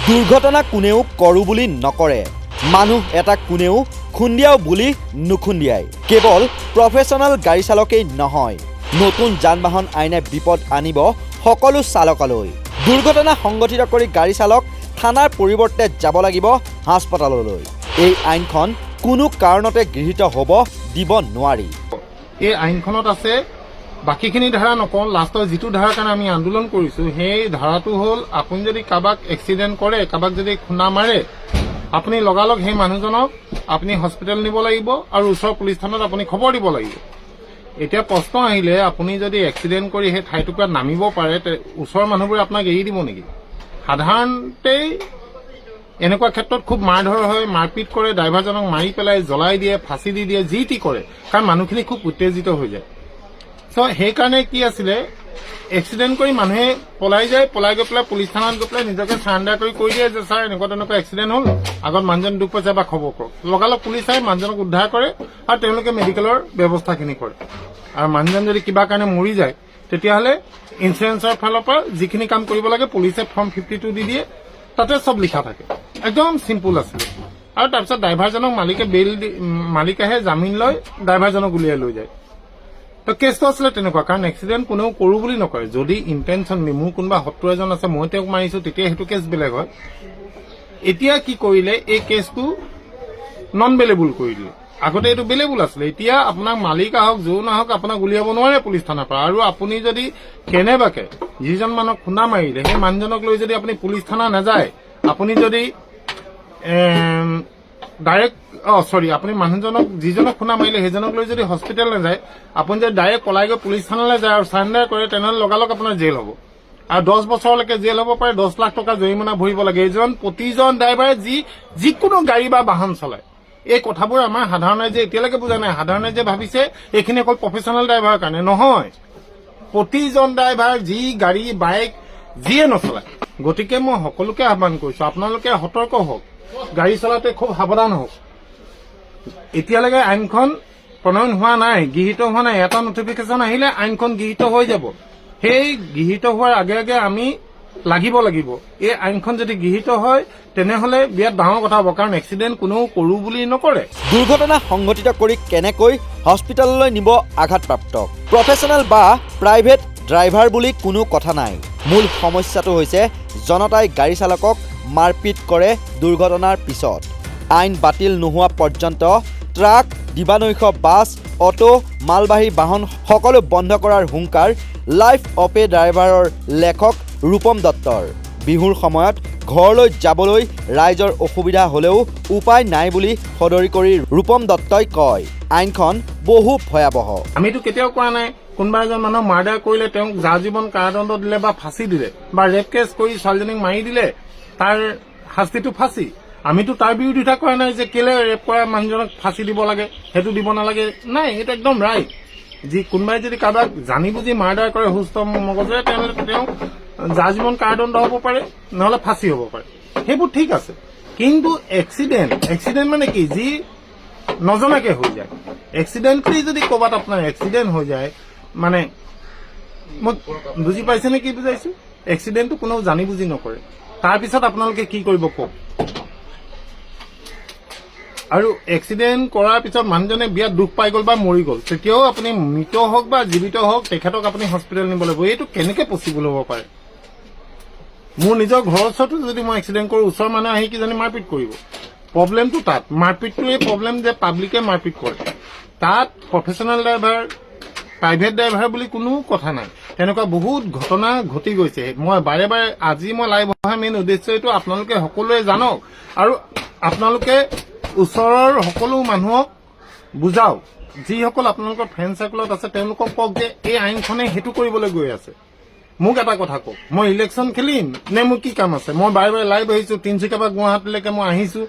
দুৰ্ঘটনা কোনেও কৰো বুলি নকৰে, মানুহ এটা কোনেও খুন্দিয়াও বুলি নুখুন্দিয়াই। কেৱল প্ৰফেশ্যনেল গাড়ী চালকেই নহয়, নতুন যান বাহন আইনে বিপদ আনিব সকলো চালকলৈ। দুৰ্ঘটনা সংঘটিত কৰি গাড়ী চালক থানাৰ পৰিৱৰ্তে যাব লাগিব হাস্পতাললৈ। এই আইনখন কোনো কাৰণতে গৃহীত হ'ব দিব নোৱাৰি। এই আইনখনত আছে, বাকীখিনি ধাৰা নকওঁ, লাষ্টৰ যিটো ধাৰাৰ কাৰণে আমি আন্দোলন কৰিছোঁ সেই ধাৰাটো হ'ল, আপুনি যদি কাৰোবাক এক্সিডেণ্ট কৰে, কাৰোবাক যদি খুন্দা মাৰে, আপুনি লগালগ সেই মানুহজনক আপুনি হস্পিটেল নিব লাগিব আৰু ওচৰৰ পুলিচ থানাত আপুনি খবৰ দিব লাগিব। এতিয়া প্ৰশ্ন আহিলে, আপুনি যদি এক্সিডেণ্ট কৰি সেই ঠাইটুকুৰাত নামিব পাৰে, ওচৰৰ মানুহবোৰে আপোনাক এৰি দিব নেকি? সাধাৰণতেই এনেকুৱা ক্ষেত্ৰত খুব মাৰধৰ হয়, মাৰপিট কৰে, ড্ৰাইভাৰজনক মাৰি পেলাই জ্বলাই দিয়ে, ফাঁচি দি দিয়ে, যি টি কৰে, কাৰণ মানুহখিনি খুব উত্তেজিত হৈ যায়। চ' সেইকাৰণে কি আছিলে, এক্সিডেণ্ট কৰি মানুহে পলাই যায়, পলাই গৈ পেলাই পুলিচ থানাত গৈ পেলাই নিজকে চাৰেণ্ডাৰ কৰি কৈ দিয়ে যে ছাৰ এনেকুৱা তেনেকুৱা এক্সিডেণ্ট হ'ল, আগত মানুহজন দুখ পাইছে বা খবৰ কৰক। লগালগ পুলিচ আহি মানুহজনক উদ্ধাৰ কৰে আৰু তেওঁলোকে মেডিকেলৰ ব্যৱস্থাখিনি কৰে। আৰু মানুহজন যদি কিবা কাৰণে মৰি যায়, তেতিয়াহ'লে ইঞ্চুৰেঞ্চৰ ফালৰ পৰা যিখিনি কাম কৰিব লাগে পুলিচে ফৰ্ম 52 দি দিয়ে, তাতে চব লিখা থাকে, একদম চিম্পুল আছিলে। আৰু তাৰপিছত ড্ৰাইভাৰজনক মালিকেহে জামিন লৈ ড্ৰাইভাৰজনক উলিয়াই লৈ যায়। তো কেছটো আছিলে তেনেকুৱা, কাৰণ এক্সিডেণ্ট কোনেও কৰো বুলি নকৰে। যদি ইণ্টেনশ্যন মোৰ কোনোবা শত্ৰু এজন আছে, মই তেওঁক মাৰিছো, তেতিয়া সেইটো কেছ বেলেগ হয়। এতিয়া কি কৰিলে, এই কেছটো নন বেলেবুল কৰি দিলে। আগতে এইটো বেলেবুল আছিলে, এতিয়া আপোনাক মালিক আহক যোন আহক আপোনাক উলিয়াব নোৱাৰে পুলিচ থানাৰ পৰা। আৰু আপুনি যদি কেনেবাকে যিজন মানুহক খুন্দা মাৰিলে সেই মানুহজনক লৈ যদি আপুনি পুলিচ থানা নাযায়, আপুনি যদি আপুনি মানুহজনক যিজনক খুন্দা মাৰিলে সেইজনক লৈ যদি হস্পিটেল নাযায়, আপুনি যদি ডাইৰেক্ট পলাই গৈ পুলিচ থানালৈ যায় আৰু চাৰেণ্ডাৰ কৰে, তেনেহ'লে লগালগ আপোনাৰ জেল হ'ব আৰু 10 বছৰলৈকে জেল হ'ব পাৰে, 10 লাখ টকা জৰিমনা ভৰিব লাগে। প্ৰতিজন ড্ৰাইভাৰে যিকোনো গাড়ী বা বাহন চলায়। এই কথাবোৰ আমাৰ সাধাৰণ ৰাইজে এতিয়ালৈকে বুজা নাই। সাধাৰণ ৰাইজে ভাবিছে এইখিনি অকল প্ৰফেশ্যনেল ড্ৰাইভাৰৰ কাৰণে, নহয়। প্ৰতিজন ড্ৰাইভাৰ যি গাড়ী বাইক যিয়ে নচলায়। গতিকে মই সকলোকে আহ্বান কৰিছো, আপোনালোকে সতৰ্ক হওক, গাড়ী চলাওঁতে খুব সাৱধান হওক। এতিয়ালৈকে আইনখন প্ৰণয়ন হোৱা নাই, গৃহীত হোৱা নাই। এটা নটিফিকেশ্যন আহিলে আইনখন গৃহীত হৈ যাব। সেই গৃহীত হোৱাৰ আগে আগে আমি লাগিব। এই আইনখন যদি গৃহীত হয়, তেনেহ'লে বিৰাট ডাঙৰ কথা হ'ব, কাৰণ এক্সিডেণ্ট কোনেও কৰো বুলি নকৰে। দুৰ্ঘটনা সংঘটিত কৰি কেনেকৈ হস্পিটেললৈ নিব আঘাতপ্ৰাপ্তক? প্ৰফেশ্যনেল বা প্ৰাইভেট ড্ৰাইভাৰ বুলি কোনো কথা নাই। মূল সমস্যাটো হৈছে জনতাই গাড়ী চালকক মাৰপিট কৰে। দুৰ্ঘটনাৰ পিছত আইন বাতিল নোহোৱা পৰ্যন্ত ট্ৰাক, দিবানৈশ বাছ, অটো, মালবাহী বাহন সকলো বন্ধ কৰাৰ হুংকাৰ লাইফ অফ এ ড্ৰাইভাৰৰ লেখক ৰূপম দত্তৰ। বিহুৰ সময়ত ঘৰলৈ যাবলৈ ৰাইজৰ অসুবিধা হ'লেও উপায় নাই বুলি সদৰি কৰি ৰূপম দত্তই কয়, আইনখন বহু ভয়াৱহ। আমিতো কেতিয়াও কোৱা নাই কোনোবা এজন মানুহক মাৰ্ডাৰ কৰিলে তেওঁক যাৱজ্জীৱন কাৰাদণ্ড দিলে বা ফাঁচি দিলে, বা ৰেপ কেছ কৰি ছোৱালীজনীক মাৰি দিলে তাৰ শাস্তিটো ফাঁচি। আমিতো তাৰ বিৰোধিতা কৰা নাই যে কেলে ৰেপ কৰা মানুহজনক ফাঁচি দিব লাগে, সেইটো দিব নালাগে, নাই। সেইটো একদম ৰাইট। কোনোবাই যদি কাৰোবাক জানি বুজি মাৰ্ডাৰ কৰে সুস্থ মগজেৰে, তেনেহ'লে তেওঁক যাৱজ্জীৱন কাৰাদণ্ড হ'ব পাৰে, নহ'লে ফাঁচি হ'ব পাৰে, সেইবোৰ ঠিক আছে। কিন্তু এক্সিডেণ্ট মানে কি, যি নজনাকে হৈ যায়। এক্সিডেণ্টলি যদি ক'ৰবাত আপোনাৰ এক্সিডেণ্ট হৈ যায়, মানে মই বুজি পাইছে নে কি বুজাইছো? এক্সিডেণ্টটো কোনেও জানি বুজি নকৰে। তাৰপিছত আপোনালোকে কি কৰিব কওক? আৰু এক্সিডেণ্ট কৰাৰ পিছত মানুহজনে বিৰাট দুখ পাই গ'ল বা মৰি গ'ল, তেতিয়াও আপুনি মৃত হওক বা জীৱিত হওক তেখেতক আপুনি হস্পিটেল নিব লাগিব। এইটো কেনেকে পচিবল হ'ব পাৰে? মোৰ নিজৰ ঘৰৰ ওচৰতো যদি মই এক্সিডেণ্ট কৰোঁ, ওচৰৰ মানুহে আহি কিজানি মাৰপিট কৰিব। প্ৰব্লেমটো তাত, মাৰপিটটোৱে প্ৰব্লেম যে পাব্লিকে মাৰপিট কৰে। তাত প্ৰফেশ্যনেল ড্ৰাইভাৰ, প্ৰাইভেট ড্ৰাইভাৰ বুলি কোনো কথা নাই। তেনেকুৱা বহুত ঘটনা ঘটি গৈছে। মই বাৰে আজি মই লাইভ অহা মেইন উদ্দেশ্য এইটো, আপোনালোকে সকলোৱে জানক আৰু আপোনালোকে ওচৰৰ সকলো মানুহক বুজাওক। যিসকল আপোনালোকৰ ফ্ৰেণ্ড চাৰ্কলত আছে তেওঁলোকক কওক যে এই আইনখনে সেইটো কৰিবলৈ গৈ আছে। মোক এটা কথা কওক, মই ইলেকশ্যন খেলিম নে মোৰ কি কাম আছে? মই বাৰে লাইভ আহিছো, তিনিচুকীয়া পৰা গুৱাহাটীলৈকে মই আহিছো,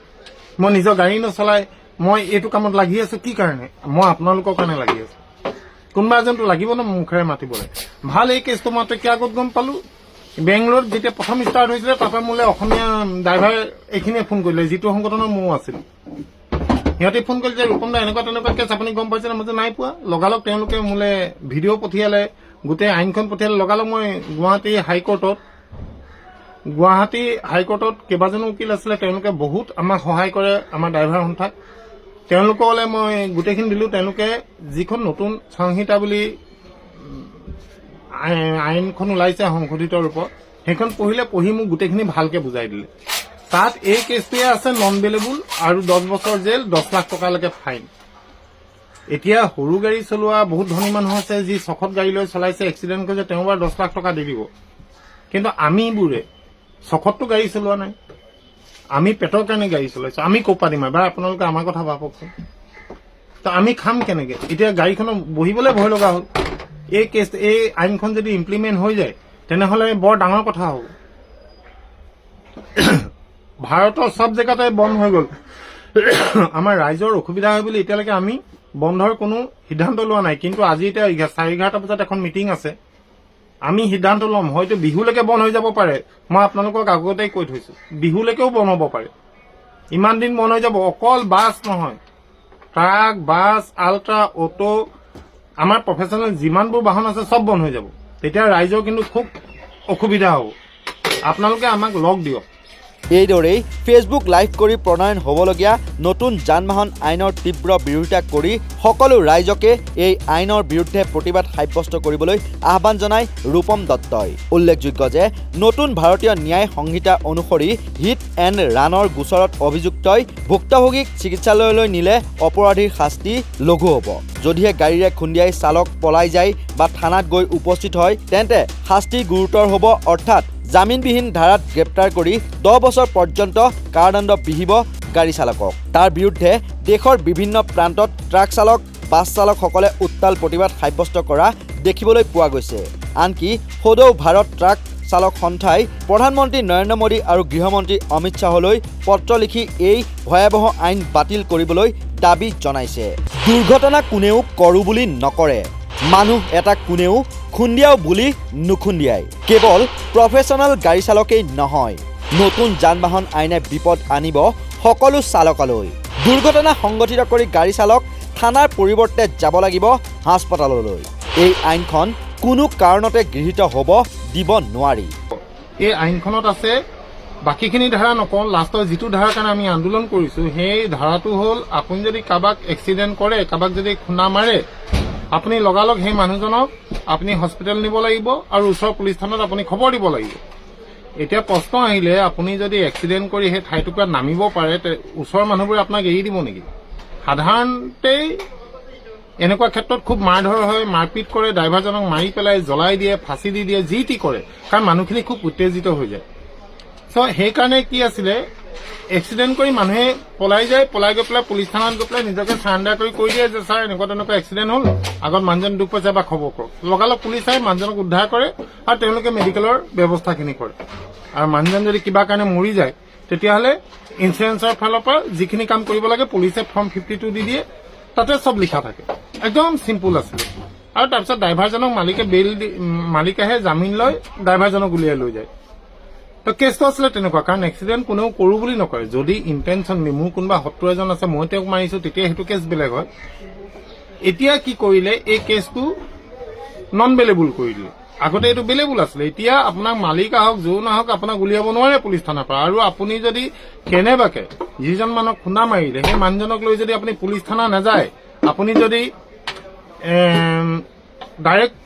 মই নিজৰ গাড়ী নচলাই মই এইটো কামত লাগি আছো। কি কাৰণে? মই আপোনালোকৰ কাৰণে লাগি আছো। কোনোবা এজনটো লাগিব ন মুখেৰে মাতিবলৈ। ভাল, এই কেছটো মই তেতিয়া আগত গম পালো। বেংগলোৰত যেতিয়া প্ৰথম ষ্টাৰ্ট হৈছিলে, তাৰপৰা মোলৈ অসমীয়া ড্ৰাইভাৰ এইখিনিয়ে ফোন কৰিলে, যিটো সংগঠনৰ ময়ো আছিল। সিহঁতে ফোন কৰিলে যে ৰূপম দা এনেকুৱা তেনেকুৱা কেছ আপুনি গম পাইছে? মই যে নাই পোৱা। লগালগ তেওঁলোকে মোলৈ ভিডিঅ' পঠিয়ালে, গোটেই আইনখন পঠিয়ালে। লগালগ মই গুৱাহাটী হাইকোৰ্টত গুৱাহাটী হাইকোৰ্টত কেইবাজনো উকিল আছিলে, তেওঁলোকে বহুত আমাক সহায় কৰে, আমাৰ ড্ৰাইভাৰ সন্থাক। তেওঁলোকলৈ মই গোটেইখিনি দিলোঁ। তেওঁলোকে যিখন নতুন সংহিতা বুলি আইনখন ওলাইছে সংশোধিত ৰূপত, সেইখন পঢ়ি মোক গোটেইখিনি ভালকে বুজাই দিলে। তাত এই কেছটোৱে আছে নন বেলেবল আৰু 10 বছৰ জেল, 10 লাখ টকালৈকে ফাইন। এতিয়া সৰু গাড়ী চলোৱা বহুত ধনী মানুহ আছে, যি চখত গাড়ী লৈ চলাইছে, এক্সিডেণ্ট কৰিছে, তেওঁ বাৰু 10 লাখ টকা দি দিব। কিন্তু আমিবোৰে চখতটো গাড়ী চলোৱা নাই, আমি পেটৰ কাৰণে গাড়ী চলাইছো, আমি ক'ৰ পৰা দিম? এবাৰ আপোনালোকে আমাৰ কথা ভাবকচোন। তো আমি খাম কেনেকে? এতিয়া গাড়ীখনত বহিবলৈ ভয় লগা হ'ল। এই আইনখন যদি ইমপ্লিমেণ্ট হৈ যায়, তেনেহ'লে বৰ ডাঙৰ কথা হ'ব। ভাৰতৰ চব জেগাতে বন্ধ হৈ গ'ল। আমাৰ ৰাইজৰ অসুবিধা হয় বুলি এতিয়ালৈকে আমি বন্ধৰ কোনো সিদ্ধান্ত লোৱা নাই। কিন্তু আজি এতিয়া 11:30 বজাত এখন মিটিং আছে, আমি সিদ্ধান্ত ল'ম। হয়তো বিহুলৈকে বন্ধ হৈ যাব পাৰে, মই আপোনালোকক আগতেই কৈ থৈছো, বিহুলৈকেও বন্ধ হ'ব পাৰে। ইমান দিন বন্ধ হৈ যাব। অকল বাছ নহয়, ট্ৰাক, বাছ, আল্ট্ৰা, অটো, আমাৰ প্ৰফেচনেল যিমানবোৰ বাহন আছে চব বন্ধ হৈ যাব। তেতিয়া ৰাইজৰ কিন্তু খুব অসুবিধা হ'ব। আপোনালোকে আমাক লগ দিয়ক। এইদৰেই ফেচবুক লাইভ কৰি প্ৰণয়ন হ'বলগীয়া নতুন যান বাহন আইনৰ তীব্ৰ বিৰোধিতা কৰি সকলো ৰাইজকে এই আইনৰ বিৰুদ্ধে প্ৰতিবাদ সাব্যস্ত কৰিবলৈ আহ্বান জনায় ৰূপম দত্তই। উল্লেখযোগ্য যে নতুন ভাৰতীয় ন্যায় সংহিতা অনুসৰি হিট এণ্ড ৰাণৰ গোচৰত অভিযুক্তই ভুক্তভোগীক চিকিৎসালয়লৈ নিলে অপৰাধীৰ শাস্তি লঘু হ'ব। যদিহে গাড়ীৰে খুন্দিয়াই চালক পলাই যায় বা থানাত গৈ উপস্থিত হয়, তেন্তে শাস্তি গুৰুতৰ হ'ব, অৰ্থাৎ জামিনবিহীন ধাৰাত গ্ৰেপ্তাৰ কৰি 10 বছৰ পৰ্যন্ত কাৰাদণ্ড বিহিব গাড়ী চালকক। তাৰ বিৰুদ্ধে দেশৰ বিভিন্ন প্ৰান্তত ট্ৰাক চালক, বাছ চালকসকলে উত্তাল প্ৰতিবাদ সাব্যস্ত কৰা দেখিবলৈ পোৱা গৈছে। আনকি সদৌ ভাৰত ট্ৰাক চালক সন্থাই প্ৰধানমন্ত্ৰী নৰেন্দ্ৰ মোদী আৰু গৃহমন্ত্ৰী অমিত শ্বাহলৈ পত্ৰ লিখি এই ভয়াৱহ আইন বাতিল কৰিবলৈ দাবী জনাইছে। দুৰ্ঘটনা কোনেও কৰোঁ বুলি নকৰে, মানুহ এটা কোনেও খুন্দিয়াও বুলি নুখুন্দিয়াই। কেৱল প্ৰফেচনেল গাড়ী চালকেই নহয়, নতুন যান বাহন আইনে বিপদ আনিব সকলো চালকলৈ। দুৰ্ঘটনা সংঘটিত কৰি গাড়ী চালক থানাৰ পৰিৱৰ্তে যাব লাগিব হাস্পতাললৈ। এই আইনখন কোনো কাৰণতে গৃহীত হ'ব দিব নোৱাৰি। এই আইনখনত আছে, বাকীখিনি ধাৰা নকওঁ, লাষ্টৰ যিটো ধাৰাৰ কাৰণে আমি আন্দোলন কৰিছো, সেই ধাৰাটো হ'ল আপুনি যদি কাৰোবাক এক্সিডেণ্ট কৰে, কাৰোবাক যদি খুন্দা মাৰে, আপুনি লগালগ সেই মানুহজনক আপুনি হস্পিটেল নিব লাগিব আৰু ওচৰৰ পুলিচ থানাত আপুনি খবৰ দিব লাগিব। এতিয়া প্ৰশ্ন আহিলে, আপুনি যদি এক্সিডেণ্ট কৰি সেই ঠাইটুকুৰাত নামিব পাৰে, ওচৰৰ মানুহবোৰে আপোনাক এৰি দিব নেকি? সাধাৰণতেই এনেকুৱা ক্ষেত্ৰত খুব মাৰধৰ হয়, মাৰপিট কৰে, ড্ৰাইভাৰজনক মাৰি পেলাই জ্বলাই দিয়ে, ফাঁচি দি দিয়ে, যি টি কৰে, কাৰণ মানুহখিনি খুব উত্তেজিত হৈ যায়। চ' সেইকাৰণে কি আছিলে, এক্সিডেণ্ট কৰি মানুহে পলাই যায়, পলাই গৈ পেলাই পুলিচ থানাত গৈ পেলাই নিজকে চাৰেণ্ডাৰ কৰি কৈ দিয়ে যে ছাৰ এনেকুৱা তেনেকুৱা এক্সিডেণ্ট হ'ল, আগত মানুহজন দুখ পাইছে বা খবৰ কৰক। লগালগ পুলিচ আহি মানুহজনক উদ্ধাৰ কৰে আৰু তেওঁলোকে মেডিকেলৰ ব্যৱস্থাখিনি কৰে। আৰু মানুহজন যদি কিবা কাৰণে মৰি যায়, তেতিয়াহ'লে ইঞ্চুৰেঞ্চৰ ফালৰ পৰা যিখিনি কাম কৰিব লাগে পুলিচে ফৰ্ম 52 দি দিয়ে, তাতে চব লিখা থাকে। একদম চিম্পুল আছিলে। আৰু তাৰপিছত ড্ৰাইভাৰজনক মালিকেহে জামিন লয়, ড্ৰাইভাৰজনক উলিয়াই লৈ যায়। তো কেছটো আছিলে তেনেকুৱা, কাৰণ এক্সিডেণ্ট কোনেও কৰোঁ বুলি নকৰে। যদি ইণ্টেনশ্যন মোৰ কোনোবা শত্ৰু এজন আছে, মই তেওঁক মাৰিছো, তেতিয়া সেইটো কেছ বেলেগ হয়। এতিয়া কি কৰিলে, এই কেছটো নন বেলেবল কৰি দিলে। আগতে এইটো বেলেবল আছিলে। এতিয়া আপোনাক মালিক আহক, যোন আহক, আপোনাক উলিয়াব নোৱাৰে পুলিচ থানাৰ পৰা। আৰু আপুনি যদি কেনেবাকে যিজন মানুহক খুন্দা মাৰিলে, সেই মানুহজনক লৈ যদি আপুনি পুলিচ থানা নাযায়, আপুনি যদি ডাইৰেক্ট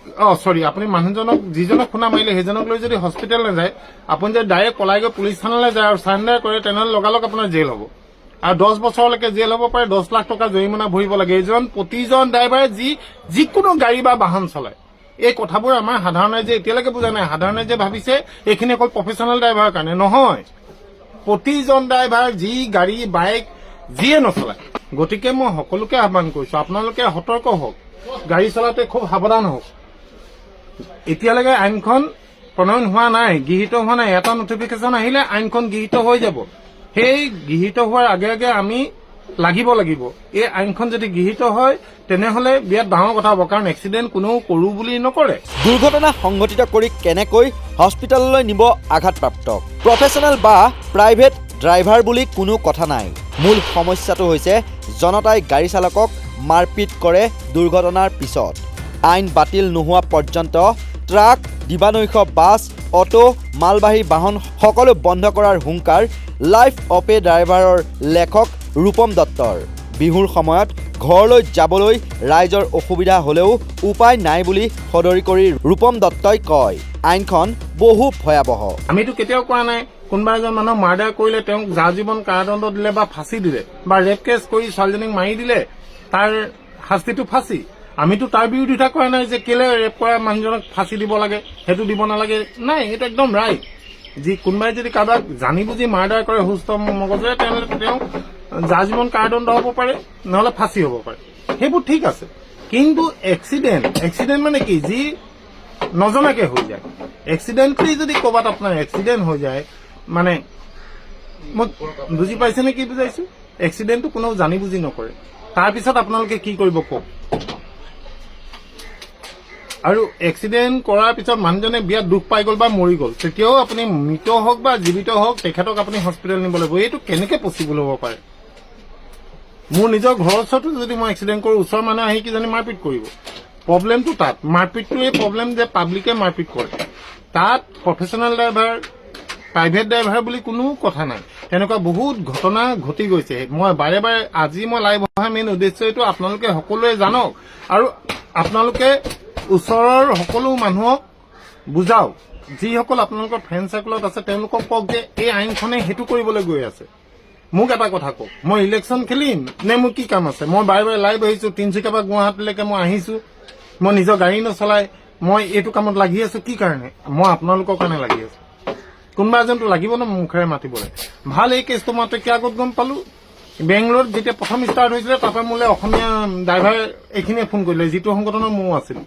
আপুনি মানুহজনক, যিজনক খুন্দা মাৰিলে সেইজনক লৈ যদি হস্পিটেল নাযায়, আপুনি যদি ডাইৰেক্ট পলাই গৈ পুলিচ থানালৈ যায় আৰু চাৰেণ্ডাৰ কৰে, তেনেহ'লে লগালগ আপোনাৰ জেল হ'ব। আৰু 10 বছৰলৈকে জেল হ'ব পাৰে, 10 লাখ টকা জৰিমনা ভৰিব লাগে। প্ৰতিজন ড্ৰাইভাৰে যিকোনো গাড়ী বা বাহন চলায়। এই কথাবোৰ আমাৰ সাধাৰণ ৰাইজে এতিয়ালৈকে বুজা নাই। সাধাৰণ ৰাইজে ভাবিছে এইখিনি অকল প্ৰফেচনেল ড্ৰাইভাৰৰ কাৰণে। নহয়, প্ৰতিজন ড্ৰাইভাৰ যি গাড়ী, বাইক যিয়ে নচলায়। গতিকে মই সকলোকে আহ্বান কৰিছো, আপোনালোকে সতৰ্ক হওক, গাড়ী চলাওঁতে খুব সাৱধান হওক। এতিয়ালৈকে আইনখন প্ৰণয়ন হোৱা নাই, গৃহীত হোৱা নাই। এটা নটিফিকেশ্যন আহিলে আইনখন গৃহীত হৈ যাব। সেই গৃহীত হোৱাৰ আগে আগে আমি লাগিব। এই আইনখন যদি গৃহীত হয়, তেনেহ'লে বিৰাট ডাঙৰ কথা হ'ব, কাৰণ এক্সিডেণ্ট কোনেও কৰোঁ বুলি নকৰে। দুৰ্ঘটনা সংঘটিত কৰি কেনেকৈ হস্পিটেললৈ নিব আঘাতপ্ৰাপ্তক? প্ৰফেচনেল বা প্ৰাইভেট ড্ৰাইভাৰ বুলি কোনো কথা নাই। মূল সমস্যাটো হৈছে জনতাই গাড়ী চালকক মাৰপিট কৰে দুৰ্ঘটনাৰ পিছত। আইন বাতিল নোহোৱা পৰ্যন্ত ট্ৰাক, দিবানৈশ বাছ, অটো, মালবাহী বাহন সকলো বন্ধ কৰাৰ হুংকাৰ লাইফ অফ এ ড্ৰাইভাৰৰ লেখক ৰূপম দত্তৰ। বিহুৰ সময়ত ঘৰলৈ যাবলৈ ৰাইজৰ অসুবিধা হ'লেও উপায় নাই বুলি সদৰি কৰি ৰূপম দত্তই কয়, আইনখন বহু ভয়াৱহ। আমিতো কেতিয়াও কোৱা নাই কোনোবা এজন মানুহ মাৰ্ডাৰ কৰিলে তেওঁক যাজীৱন কাৰাদণ্ড দিলে বা ফাঁচি দিলে বা ৰেপ কেছ কৰি ছোৱালীজনীক মাৰি দিলে তাৰ শাস্তিটো ফাঁচি। আমিতো তাৰ বিৰোধিতা কৰা নাই যে কেলে ৰেপ কৰা মানুহজনক ফাঁচি দিব লাগে, সেইটো দিব নালাগে, নাই, সেইটো একদম ৰাইট। যি কোনোবাই যদি কাৰোবাক জানি বুজি মাৰ্ডাৰ কৰে সুস্থ মগজুৰে তেনেহ'লে তেওঁ যাজীৱন কাৰাদণ্ড হ'ব পাৰে, নহ'লে ফাঁচি হ'ব পাৰে, সেইবোৰ ঠিক আছে। কিন্তু এক্সিডেণ্ট মানে কি, যি নজনাকে হৈ যায়। এক্সিডেণ্টলি যদি ক'ৰবাত আপোনাৰ এক্সিডেণ্ট হৈ যায়, মানে মই বুজি পাইছে নে কি বুজাইছো? এক্সিডেণ্টটো কোনেও জানি বুজি নকৰে। তাৰপিছত আপোনালোকে কি কৰিব কওক? আৰু এক্সিডেণ্ট কৰাৰ পিছত মানুহজনে বিৰাট দুখ পাই গ'ল বা মৰি গ'ল, তেতিয়াও আপুনি মৃত হওক বা জীৱিত হওক তেখেতক আপুনি হস্পিটেল নিব লাগিব। এইটো কেনেকে পচিবল হ'ব পাৰে? মোৰ নিজৰ ঘৰৰ ওচৰতো যদি মই এক্সিডেণ্ট কৰোঁ, ওচৰৰ মানুহে আহি কিজানি মাৰপিট কৰিব। প্ৰব্লেমটো তাত, মাৰপিটটোৱে প্ৰব্লেম যে পাব্লিকে মাৰপিট কৰে। তাত প্ৰফেচনেল ড্ৰাইভাৰ, প্ৰাইভেট ড্ৰাইভাৰ বুলি কোনো কথা নাই। তেনেকুৱা বহুত ঘটনা ঘটি গৈছে। মই বাৰে বাৰে আজি মই লাইভ অহা মেইন উদ্দেশ্য এইটো, আপোনালোকে সকলোৱে জানক আৰু আপোনালোকে ওচৰৰ সকলো মানুহক বুজাওক। যিসকল আপোনালোকৰ ফ্ৰেণ্ড চাৰ্কলত আছে তেওঁলোকক কওক যে এই আইনখনে সেইটো কৰিবলৈ গৈ আছে। মোক এটা কথা কওক, মই ইলেকশ্যন খেলিম নে মোৰ কি কাম আছে? মই বাৰে বাৰে লাইভ আহিছো, তিনিচুকীয়াৰ পৰা গুৱাহাটীলৈকে মই আহিছো, মই নিজৰ গাড়ী নচলাই মই এইটো কামত লাগি আছো। কি কাৰণে? মই আপোনালোকৰ কাৰণে লাগি আছো। কোনোবা এজনটো লাগিব ন মুখেৰে মাতিবলৈ। ভাল, এই কেছটো মই তেতিয়া আগত গম পালো। বেংগলোৰত যেতিয়া প্ৰথম ষ্টাৰ্ট হৈছিলে তাৰপৰা মোলৈ অসমীয়া ড্ৰাইভাৰ এইখিনিয়ে ফোন কৰিলে, যিটো সংগঠনৰ ময়ো আছিল।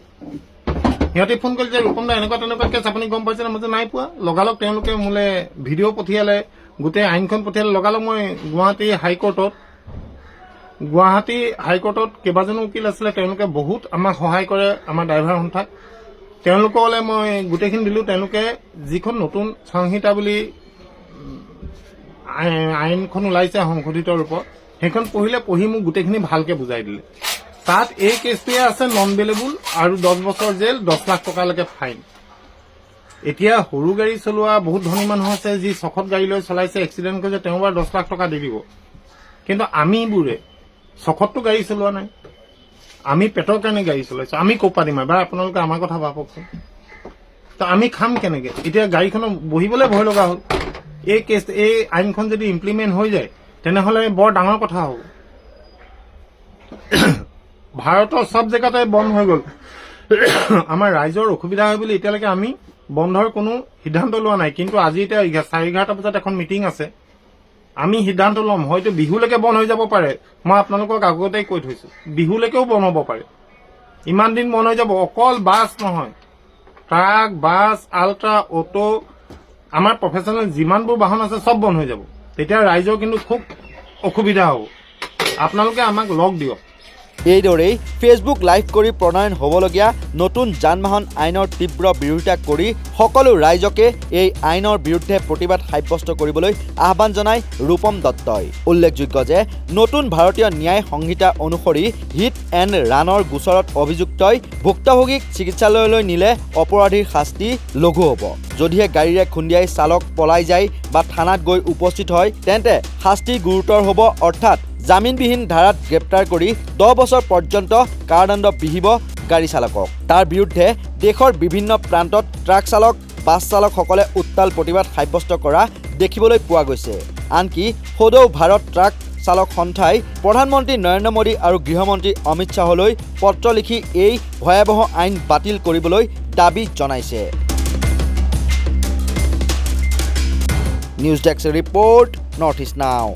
সিহঁতে ফোন কৰিলে যে ৰূপম দা এনেকুৱা তেনেকুৱা কেছ আপুনি গম পাইছে? মই যে নাই পোৱা। লগালগ তেওঁলোকে মোলৈ ভিডিঅ' পঠিয়ালে, গোটেই আইনখন পঠিয়ালে। লগালগ মই গুৱাহাটী হাইকোৰ্টত কেইবাজনো উকিল আছিলে, তেওঁলোকে বহুত আমাক সহায় কৰে, আমাৰ ড্ৰাইভাৰ সন্থাক। তেওঁলোকলৈ মই গোটেইখিনি দিলোঁ। তেওঁলোকে যিখন নতুন সংহিতা বুলি আইনখন ওলাইছে সংশোধিত ৰূপত, সেইখন পঢ়ি মোক গোটেইখিনি ভালকে বুজাই দিলে। তাত এই কেছটোৱে আছে নন বেলেবল আৰু 10 বছৰ জেল, 10 লাখ টকালৈকে ফাইন। এতিয়া সৰু গাড়ী চলোৱা বহুত ধনী মানুহ আছে, যি চখত গাড়ী লৈ চলাইছে, এক্সিডেণ্ট কৰিছে, তেওঁ বাৰু 10 লাখ টকা দি দিব। কিন্তু আমিবোৰে চখতটো গাড়ী চলোৱা নাই, আমি পেটৰ কাৰণে গাড়ী চলাইছো। আমি ক'ৰ পৰা দিম? এবাৰ আপোনালোকে আমাৰ কথা ভাবকচোন। তো আমি খাম কেনেকে? এতিয়া গাড়ীখনত বহিবলৈ ভয় লগা হ'ল। এই আইনখন যদি ইমপ্লিমেণ্ট হৈ যায় তেনেহ'লে বৰ ডাঙৰ কথা হ'ব। ভাৰতৰ চব জেগাতে বন্ধ হৈ গ'ল। আমাৰ ৰাইজৰ অসুবিধা হয় বুলি এতিয়ালৈকে আমি বন্ধৰ কোনো সিদ্ধান্ত লোৱা নাই। কিন্তু আজি এতিয়া 11:30 বজাত এখন মিটিং আছে, আমি সিদ্ধান্ত ল'ম। হয়তো বিহুলৈকে বন্ধ হৈ যাব পাৰে। মই আপোনালোকক আগতেই কৈ থৈছো, বিহুলৈকেও বন্ধ হ'ব পাৰে। ইমান দিন বন্ধ হৈ যাব। অকল বাছ নহয়, ট্ৰাক, বাছ, আল্ট্ৰা, অটো, আমাৰ প্ৰফেচনেল যিমানবোৰ বাহন আছে চব বন্ধ হৈ যাব। তেতিয়া ৰাইজৰ কিন্তু খুব অসুবিধা হ'ব। আপোনালোকে আমাক লগ দিয়ক। এইদৰেই ফেচবুক লাইভ কৰি প্ৰণয়ন হ'বলগীয়া নতুন যান বাহন আইনৰ তীব্ৰ বিৰোধিতা কৰি সকলো ৰাইজকে এই আইনৰ বিৰুদ্ধে প্ৰতিবাদ সাব্যস্ত কৰিবলৈ আহ্বান জনায় ৰূপম দত্তই। উল্লেখযোগ্য যে নতুন ভাৰতীয় ন্যায় সংহিতা অনুসৰি হিট এণ্ড ৰাণৰ গোচৰত অভিযুক্তই ভুক্তভোগীক চিকিৎসালয়লৈ নিলে অপৰাধীৰ শাস্তি লঘু হ'ব। যদিহে গাড়ীৰে খুন্দিয়াই চালক পলাই যায় বা থানাত গৈ উপস্থিত হয় তেন্তে শাস্তি গুৰুতৰ হ'ব, অৰ্থাৎ জামিনবিহীন ধাৰাত গ্ৰেপ্তাৰ কৰি 10 বছৰ পৰ্যন্ত কাৰাদণ্ড বিহিব গাড়ী চালকক। তাৰ বিৰুদ্ধে দেশৰ বিভিন্ন প্ৰান্তত ট্ৰাক চালক, বাছ চালকসকলে উত্তাল প্ৰতিবাদ সাব্যস্ত কৰা দেখিবলৈ পোৱা গৈছে। আনকি সদৌ ভাৰত ট্ৰাক চালক সন্থাই প্ৰধানমন্ত্ৰী নৰেন্দ্ৰ মোদী আৰু গৃহমন্ত্ৰী অমিত শ্বাহলৈ পত্ৰ লিখি এই ভয়াৱহ আইন বাতিল কৰিবলৈ দাবী জনাইছে। News desk report, north east নাও।